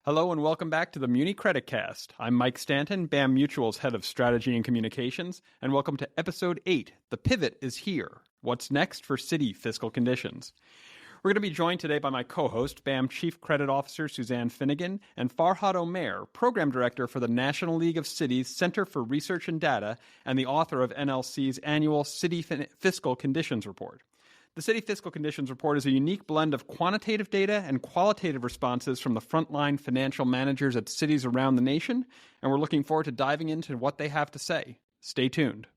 Hello and welcome back to the Muni Credit Cast. I'm Mike Stanton, BAM Mutual's Head of Strategy and Communications, and welcome to Episode 8, The Pivot is Here. What's next for City Fiscal Conditions? We're going to be joined today by my co-host, BAM Chief Credit Officer Suzanne Finnegan, and Farhad Omeyr, Program Director for the National League of Cities Center for Research and Data, and the author of NLC's annual City Fiscal Conditions Report. The City Fiscal Conditions Report is a unique blend of quantitative data and qualitative responses from the frontline financial managers at cities around the nation, and we're looking forward to diving into what they have to say. Stay tuned.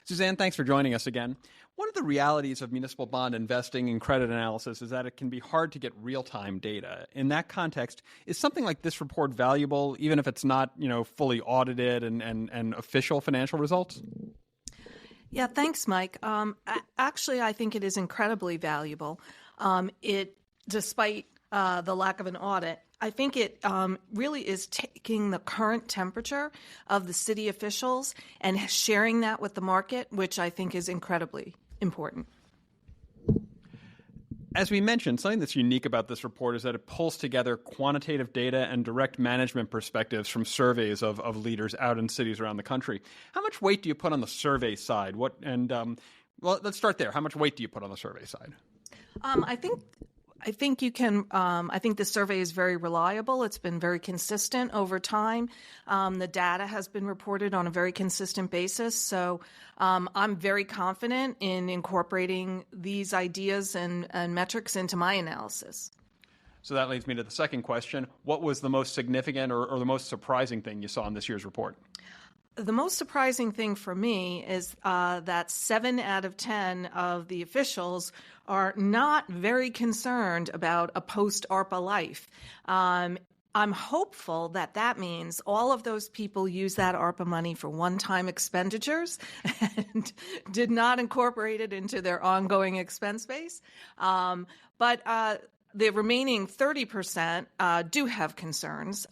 Suzanne, thanks for joining us again. One of the realities of municipal bond investing and credit analysis is that it can be hard to get real-time data. In that context, is something like this report valuable, even if it's not, fully audited and official financial results? Yeah, thanks, Mike. Actually, I think it is incredibly valuable. Despite the lack of an audit, I think it really is taking the current temperature of the city officials and sharing that with the market, which I think is incredibly important. As we mentioned, something that's unique about this report is that it pulls together quantitative data and direct management perspectives from surveys of leaders out in cities around the country. How much weight do you put on the survey side? Well, let's start there. How much weight do you put on the survey side? I think you can. I think the survey is very reliable. It's been very consistent over time. The data has been reported on a very consistent basis. So I'm very confident in incorporating these ideas and metrics into my analysis. So that leads me to the second question. What was the most significant or the most surprising thing you saw in this year's report? The most surprising thing for me is that 7 out of 10 of the officials are not very concerned about a post-ARPA life. I'm hopeful that means all of those people use that ARPA money for one-time expenditures and did not incorporate it into their ongoing expense base. But the remaining 30% do have concerns.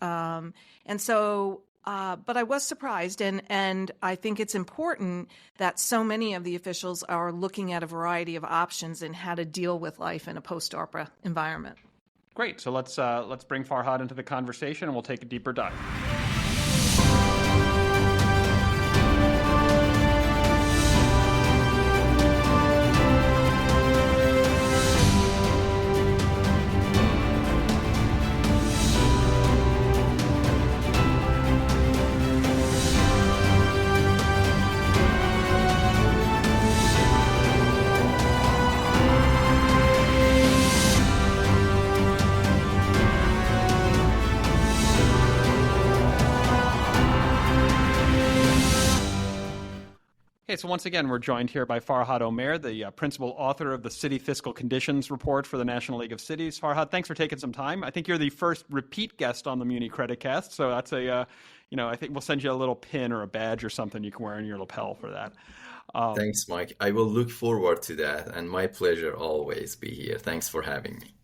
But I was surprised, and I think it's important that so many of the officials are looking at a variety of options in how to deal with life in a post-ARPA environment. Great. So let's bring Farhad into the conversation, and we'll take a deeper dive. Okay, so once again, we're joined here by Farhad Omeyr, the principal author of the City Fiscal Conditions Report for the National League of Cities. Farhad, thanks for taking some time. I think you're the first repeat guest on the Muni Credit Cast, so that's I think we'll send you a little pin or a badge or something you can wear in your lapel for that. Thanks, Mike. I will look forward to that, and my pleasure always be here. Thanks for having me.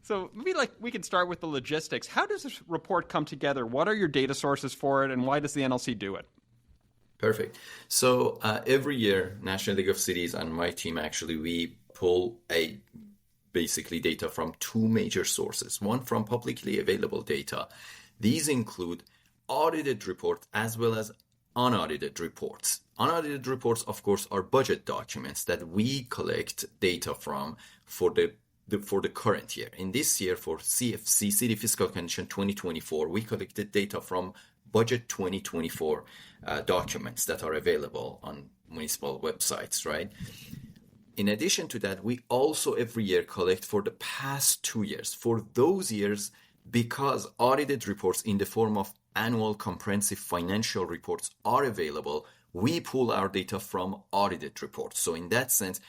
So maybe we can start with the logistics. How does this report come together? What are your data sources for it, and why does the NLC do it? Perfect. So every year, National League of Cities and my team, actually, we pull basically data from two major sources. One from publicly available data. These include audited reports as well as unaudited reports. Unaudited reports, of course, are budget documents that we collect data from for the current year. In this year, for CFC, City Fiscal Condition 2024, we collected data from Budget 2024 documents that are available on municipal websites, right? In addition to that, we also every year collect for the past 2 years. For those years, because audited reports in the form of annual comprehensive financial reports are available, we pull our data from audited reports. So in that sense,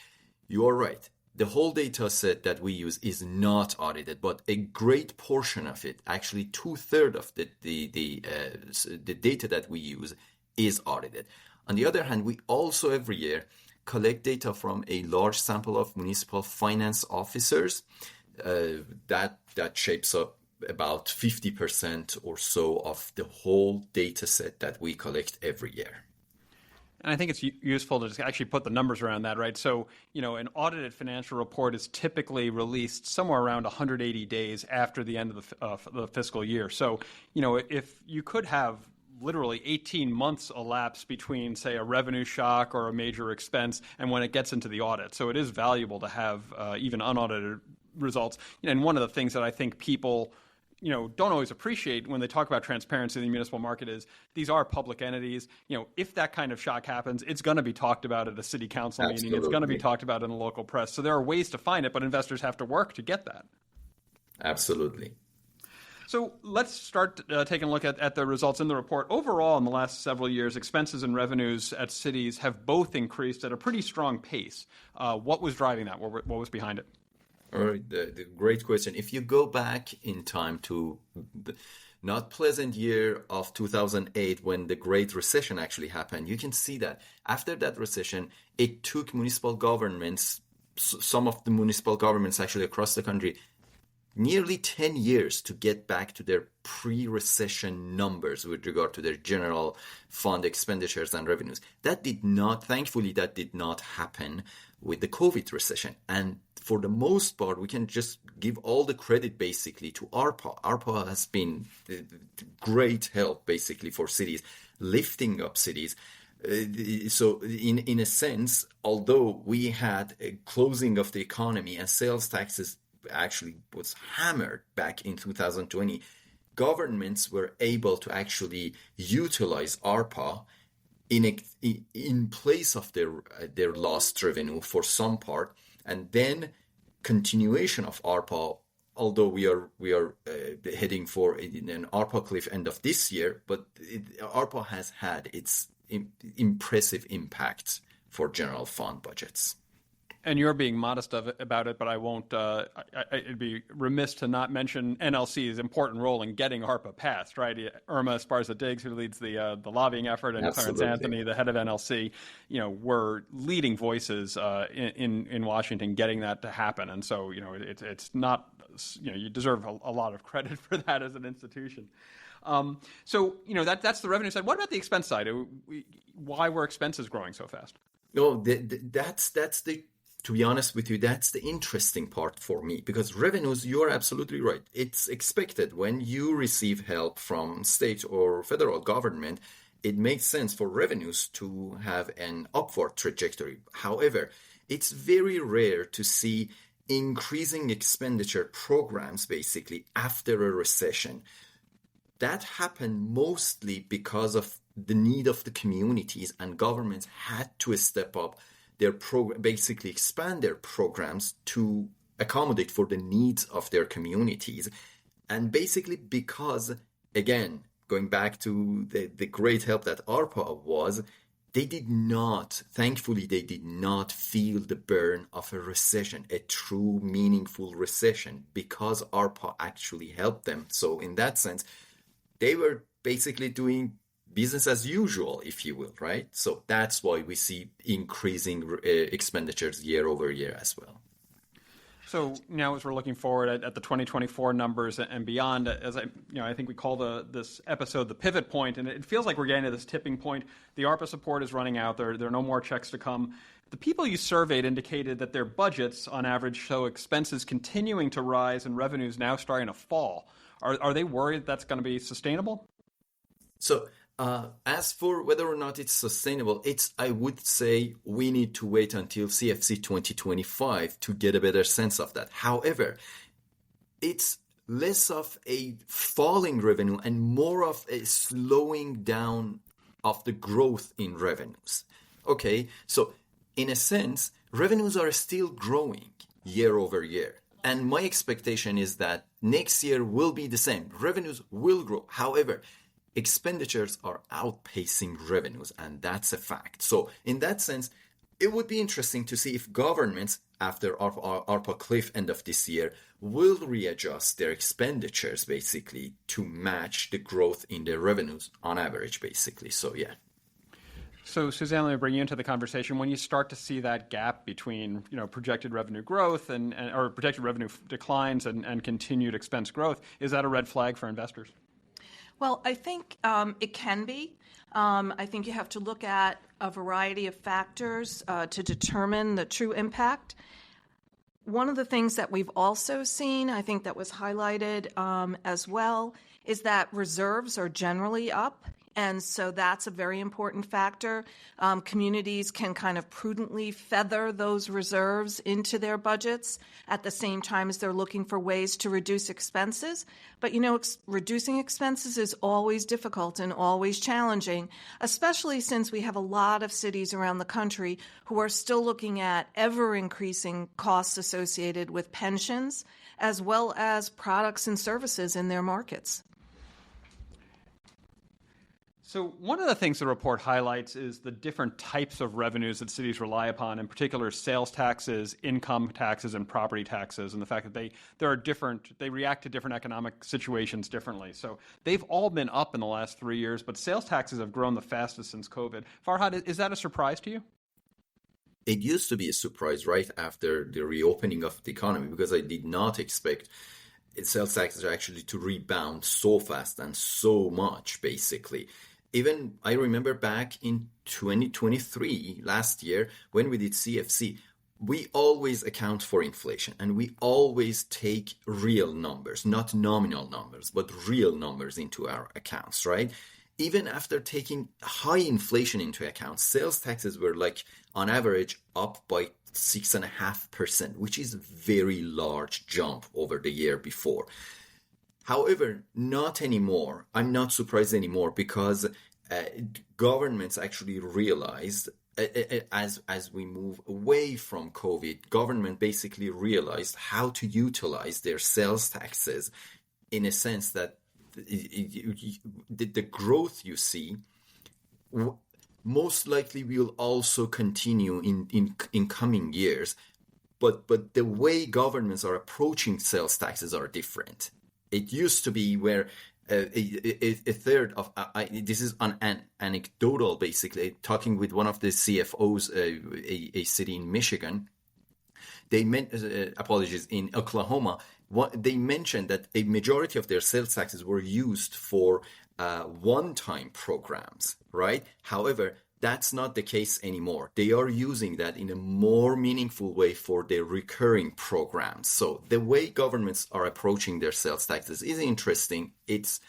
you are right. the whole data set that we use is not audited, but a great portion of it, actually 2/3 of the data that we use is audited. On the other hand, we also every year collect data from a large sample of municipal finance officers. That shapes up about 50% or so of the whole data set that we collect every year. And I think it's useful to just actually put the numbers around that, right? So, an audited financial report is typically released somewhere around 180 days after the end of the fiscal year. So, if you could have literally 18 months elapse between, say, a revenue shock or a major expense and when it gets into the audit. So it is valuable to have even unaudited results. And one of the things that I think people don't always appreciate when they talk about transparency in the municipal market is these are public entities. If that kind of shock happens, it's going to be talked about at a city council meeting. It's going to be talked about in the local press. So there are ways to find it, but investors have to work to get that. Absolutely. So let's start taking a look at the results in the report. Overall, in the last several years, expenses and revenues at cities have both increased at a pretty strong pace. What was driving that? What was behind it? All right, the great question. If you go back in time to the not pleasant year of 2008 when the Great Recession actually happened, you can see that after that recession, it took municipal governments, some of the municipal governments actually across the country, nearly 10 years to get back to their pre-recession numbers with regard to their general fund expenditures and revenues. Thankfully, that did not happen with the COVID recession. And for the most part, we can just give all the credit basically to ARPA. ARPA has been great help basically for cities, lifting up cities. So in a sense, although we had a closing of the economy and sales taxes actually was hammered back in 2020, governments were able to actually utilize ARPA in place of their lost revenue for some part, and then continuation of ARPA. Although we are heading for an ARPA cliff end of this year, but ARPA has had its impressive impact for general fund budgets. And you're being modest about it, but I won't. It'd be remiss to not mention NLC's important role in getting ARPA passed, right? Irma Esparza-Diggs, who leads the lobbying effort, and Absolutely. Clarence Anthony, the head of NLC, were leading voices in Washington getting that to happen. And so, it's not. You deserve a lot of credit for that as an institution. So that's the revenue side. What about the expense side? Why were expenses growing so fast? No, that's the. To be honest with you, that's the interesting part for me, because revenues, you're absolutely right. It's expected when you receive help from state or federal government, it makes sense for revenues to have an upward trajectory. However, it's very rare to see increasing expenditure programs basically after a recession. That happened mostly because of the need of the communities, and governments had to step up their basically expand their programs to accommodate for the needs of their communities. And basically because, again, going back to the great help that ARPA was, thankfully they did not feel the burn of a recession, a true meaningful recession, because ARPA actually helped them. So in that sense, they were basically doing business as usual, if you will, right? So that's why we see increasing expenditures year over year as well. So now, as we're looking forward at the 2024 numbers and beyond, as I think we call this episode the pivot point, and it feels like we're getting to this tipping point. The ARPA support is running out. There are no more checks to come. The people you surveyed indicated that their budgets, on average, show expenses continuing to rise and revenues now starting to fall. Are they worried that's going to be sustainable? So, as for whether or not it's sustainable, I would say we need to wait until CFC 2025 to get a better sense of that. However, it's less of a falling revenue and more of a slowing down of the growth in revenues. Okay, so in a sense, revenues are still growing year over year. And my expectation is that next year will be the same. Revenues will grow. However, expenditures are outpacing revenues, and that's a fact. So in that sense, it would be interesting to see if governments after ARPA cliff end of this year, will readjust their expenditures basically to match the growth in their revenues on average, basically. So, yeah. So, Suzanne, let me bring you into the conversation. When you start to see that gap between, projected revenue growth or projected revenue declines and continued expense growth, is that a red flag for investors? Well, I think it can be. I think you have to look at a variety of factors to determine the true impact. One of the things that we've also seen, I think that was highlighted as well, is that reserves are generally up. And so that's a very important factor. Communities can kind of prudently feather those reserves into their budgets at the same time as they're looking for ways to reduce expenses. But, reducing expenses is always difficult and always challenging, especially since we have a lot of cities around the country who are still looking at ever-increasing costs associated with pensions, as well as products and services in their markets. So one of the things the report highlights is the different types of revenues that cities rely upon, in particular sales taxes, income taxes, and property taxes, and the fact that they react to different economic situations differently. So they've all been up in the last 3 years, but sales taxes have grown the fastest since COVID. Farhad, is that a surprise to you? It used to be a surprise right after the reopening of the economy, because I did not expect sales taxes actually to rebound so fast and so much, basically. Even I remember back in 2023, last year, when we did CFC, we always account for inflation and we always take real numbers, not nominal numbers, but real numbers into our accounts, right? Even after taking high inflation into account, sales taxes were on average up by 6.5%, which is a very large jump over the year before. However, not anymore. I'm not surprised anymore, because governments actually realized, as we move away from COVID, government basically realized how to utilize their sales taxes in a sense that the growth you see most likely will also continue in coming years. But the way governments are approaching sales taxes are different. It used to be where a third of this is an anecdotal, basically talking with one of the CFOs, a city in Michigan. They meant apologies in Oklahoma. They mentioned that a majority of their sales taxes were used for one-time programs, right? However, that's not the case anymore. They are using that in a more meaningful way for their recurring programs. So the way governments are approaching their sales taxes is interesting. It's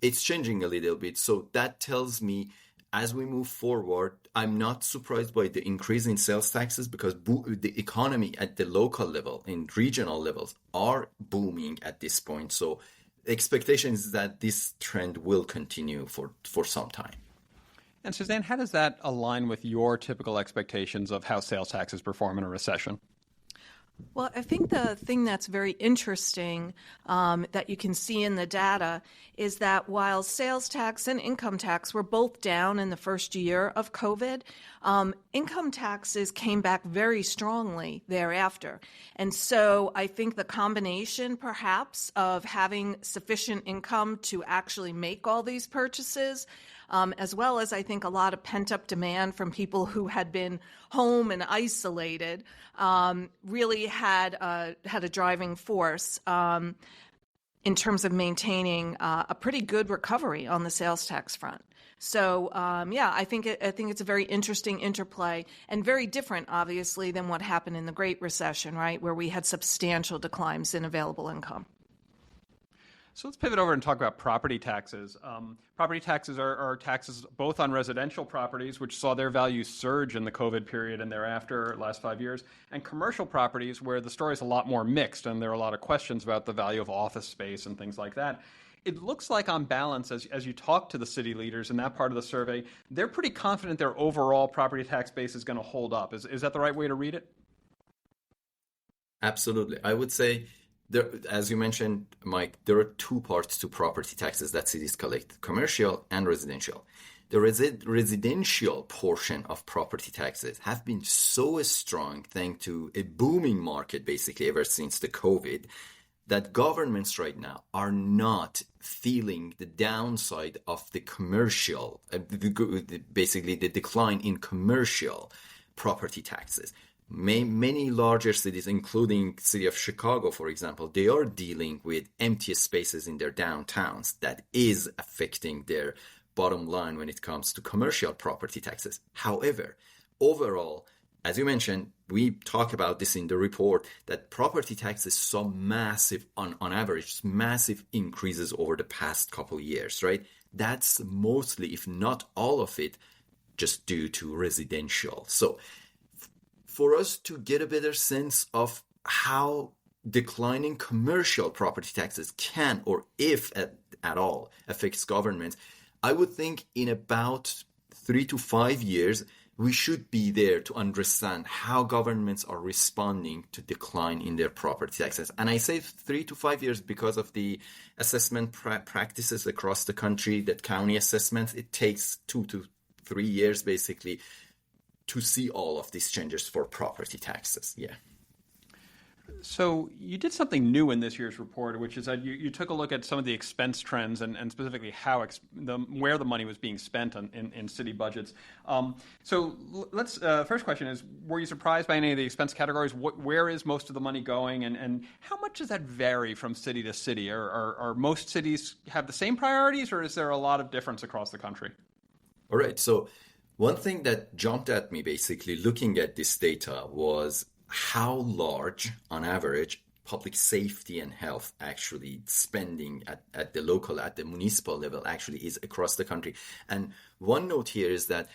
changing a little bit. So that tells me, as we move forward, I'm not surprised by the increase in sales taxes, because the economy at the local level, in regional levels, are booming at this point. So the expectation is that this trend will continue for some time. And Suzanne, how does that align with your typical expectations of how sales taxes perform in a recession? Well, I think the thing that's very interesting that you can see in the data is that while sales tax and income tax were both down in the first year of COVID, income taxes came back very strongly thereafter. And so I think the combination, perhaps, of having sufficient income to actually make all these purchases, as well as I think a lot of pent-up demand from people who had been home and isolated, really had a driving force in terms of maintaining a pretty good recovery on the sales tax front. So, I think it's a very interesting interplay, and very different, obviously, than what happened in the Great Recession, right, where we had substantial declines in available income. So let's pivot over and talk about property taxes. Property taxes are taxes both on residential properties, which saw their value surge in the COVID period and thereafter, last 5 years, and commercial properties, where the story is a lot more mixed, and there are a lot of questions about the value of office space and things like that. It looks like, on balance, as you talk to the city leaders in that part of the survey, they're pretty confident their overall property tax base is going to hold up. Is that the right way to read it? Absolutely. I would say, there, as you mentioned, Mike, there are two parts to property taxes that cities collect: commercial and residential. the residential portion of property taxes have been so strong thanks to a booming market basically ever since the COVID, that governments right now are not feeling the downside of the commercial, basically the decline in commercial property taxes. Many larger cities, including city of Chicago, for example, they are dealing with empty spaces in their downtowns that is affecting their bottom line when it comes to commercial property taxes. However, overall, as you mentioned, we talk about this in the report, that property taxes saw massive, on average, massive increases over the past couple of years, right? That's mostly, if not all of it, just due to residential. So for us to get a better sense of how declining commercial property taxes can, or if at all, affects governments, I would think in about 3 to 5 years, we should be there to understand how governments are responding to decline in their property taxes. And I say 3 to 5 years because of the assessment practices across the country, that county assessments, it takes 2 to 3 years basically to see all of these changes for property taxes. Yeah. So you did something new in this year's report, which is that you took a look at some of the expense trends and specifically how where the money was being spent in city budgets. So let's first question is, were you surprised by any of the expense categories? Where is most of the money going, and how much does that vary from city to city? Are most cities have the same priorities, or is there a lot of difference across the country? All right. So one thing that jumped at me basically looking at this data was how large, on average, public safety and health actually spending at the local, at the municipal level actually is across the country. And one note here is that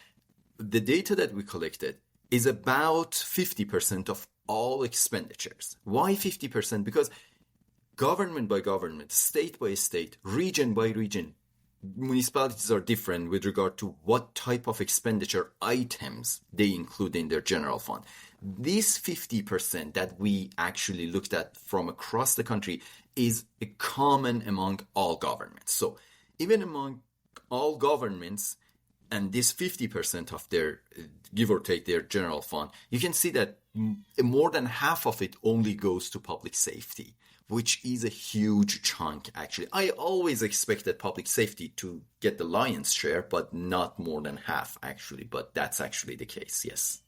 the data that we collected is about 50% of all expenditures. Why 50%? Because government by government, state by state, region by region, municipalities are different with regard to what type of expenditure items they include in their general fund. This 50% that we actually looked at from across the country is a common among all governments. So even among all governments, and this 50% of their, give or take, their general fund, you can see that more than half of it only goes to public safety, which is a huge chunk, actually. I always expected public safety to get the lion's share, but not more than half, actually. But that's actually the case, yes.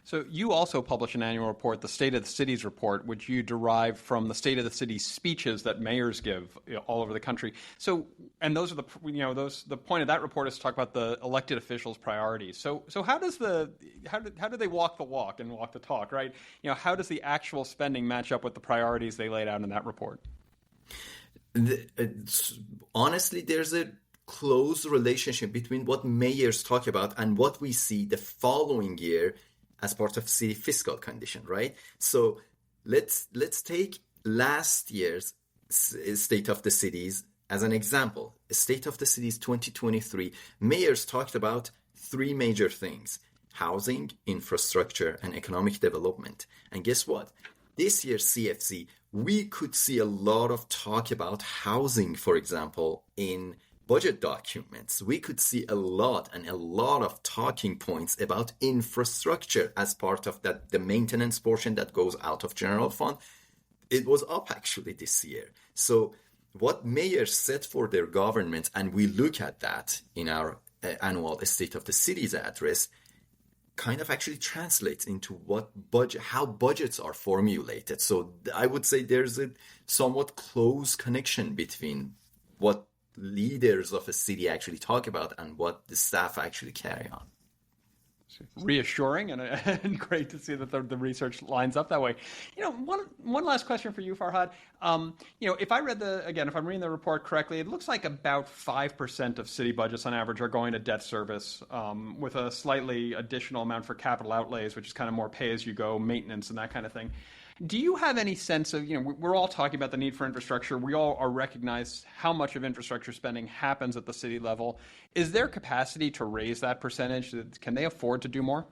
So you also publish an annual report, the State of the Cities report, which you derive from the State of the Cities speeches that mayors give all over the country. So, and those are the point of that report is to talk about the elected officials' priorities. So how do they walk the walk and walk the talk, right? How does the actual spending match up with the priorities they laid out in that report? Honestly, there's a close relationship between what mayors talk about and what we see the following year as part of City Fiscal Condition, right? So let's take last year's State of the Cities as an example. State of the Cities 2023, mayors talked about 3 major things: housing, infrastructure, and economic development. And guess what? This year's CFC, we could see a lot of talk about housing, for example, in budget documents. We could see a lot of talking points about infrastructure as part of that, the maintenance portion that goes out of general fund. It was up actually this year. So what mayors set for their government, and we look at that in our annual State of the Cities address, kind of actually translates into how budgets are formulated. So I would say there's a somewhat close connection between what leaders of a city actually talk about and what the staff actually carry on. Reassuring and great to see that the research lines up that way. One last question for you, Farhad. If I'm reading the report correctly, it looks like about 5% of city budgets on average are going to debt service, with a slightly additional amount for capital outlays, which is kind of more pay-as-you-go maintenance and that kind of thing. Do you have any sense of, we're all talking about the need for infrastructure. We all are recognize how much of infrastructure spending happens at the city level. Is there capacity to raise that percentage? Can they afford to do more?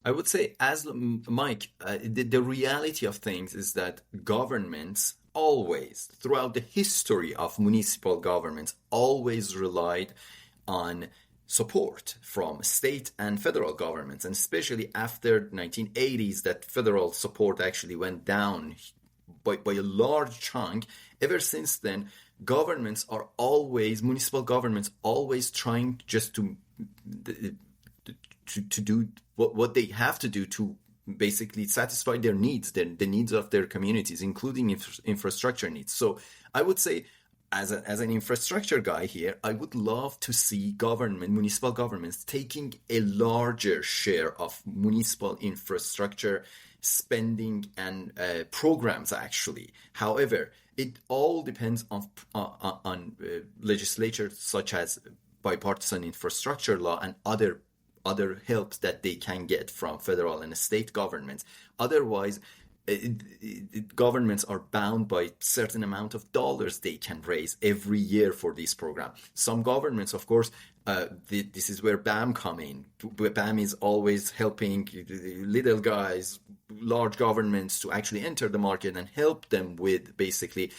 I would say, as Mike, the reality of things is that governments always, throughout the history of municipal governments, always relied on support from state and federal governments, and especially after 1980s, that federal support actually went down by a large chunk. Ever since then, municipal governments always trying just to do what they have to do to basically satisfy their needs, the needs of their communities, including infrastructure needs. So I would say, as an infrastructure guy here, I would love to see municipal governments taking a larger share of municipal infrastructure spending and programs, actually. However, it all depends on legislature such as bipartisan infrastructure law and other helps that they can get from federal and state governments. Otherwise, governments are bound by certain amount of dollars they can raise every year for this program. Some governments, of course, this is where BAM come in. BAM is always helping little guys, large governments to actually enter the market and help them with basically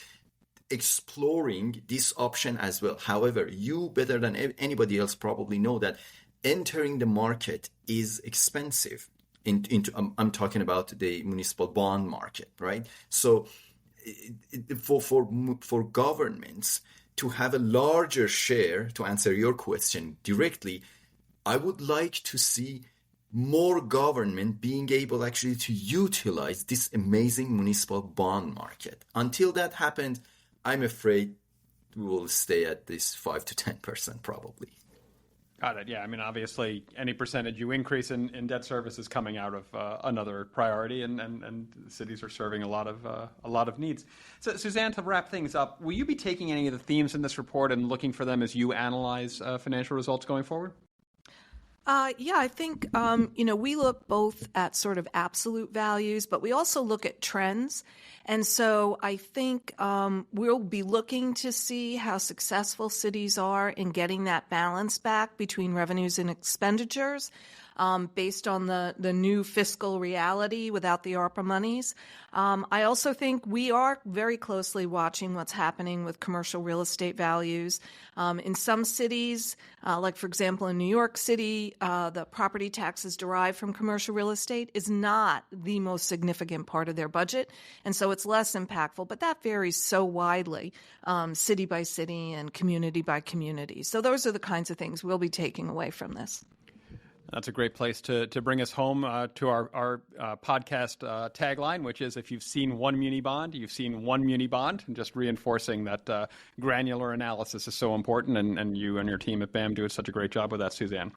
exploring this option as well. However, you better than anybody else probably know that entering the market is expensive. I'm talking about the municipal bond market, right? So for governments to have a larger share, to answer your question directly, I would like to see more government being able actually to utilize this amazing municipal bond market. Until that happens, I'm afraid we will stay at this 5 to 10% probably. Got it. Yeah. I mean, obviously, any percentage you increase in debt service is coming out of another priority, and cities are serving a lot of needs. So, Suzanne, to wrap things up, will you be taking any of the themes in this report and looking for them as you analyze financial results going forward? Yeah, I think, we look both at sort of absolute values, but we also look at trends. And so I think we'll be looking to see how successful cities are in getting that balance back between revenues and expenditures based on the new fiscal reality without the ARPA monies. I also think we are very closely watching what's happening with commercial real estate values. In some cities, like, for example, in New York City, the property taxes derived from commercial real estate is not the most significant part of their budget, and so it's less impactful. But that varies so widely, city by city and community by community. So those are the kinds of things we'll be taking away from this. That's a great place to bring us home to our podcast tagline, which is, if you've seen one muni bond, you've seen one muni bond, and just reinforcing that granular analysis is so important, and you and your team at BAM do such a great job with that, Suzanne.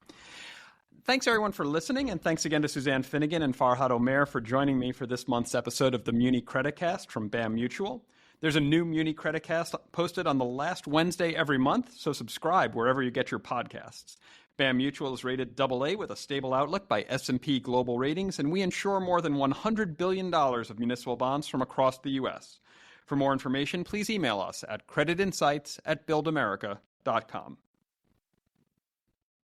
Thanks, everyone, for listening, and thanks again to Suzanne Finnegan and Farhad Omeyr for joining me for this month's episode of the Muni Credit Cast from BAM Mutual. There's a new Muni Credit Cast posted on the last Wednesday every month, so subscribe wherever you get your podcasts. BAM Mutual is rated AA with a stable outlook by S&P Global Ratings, and we insure more than $100 billion of municipal bonds from across the U.S. For more information, please email us at creditinsights@buildamerica.com.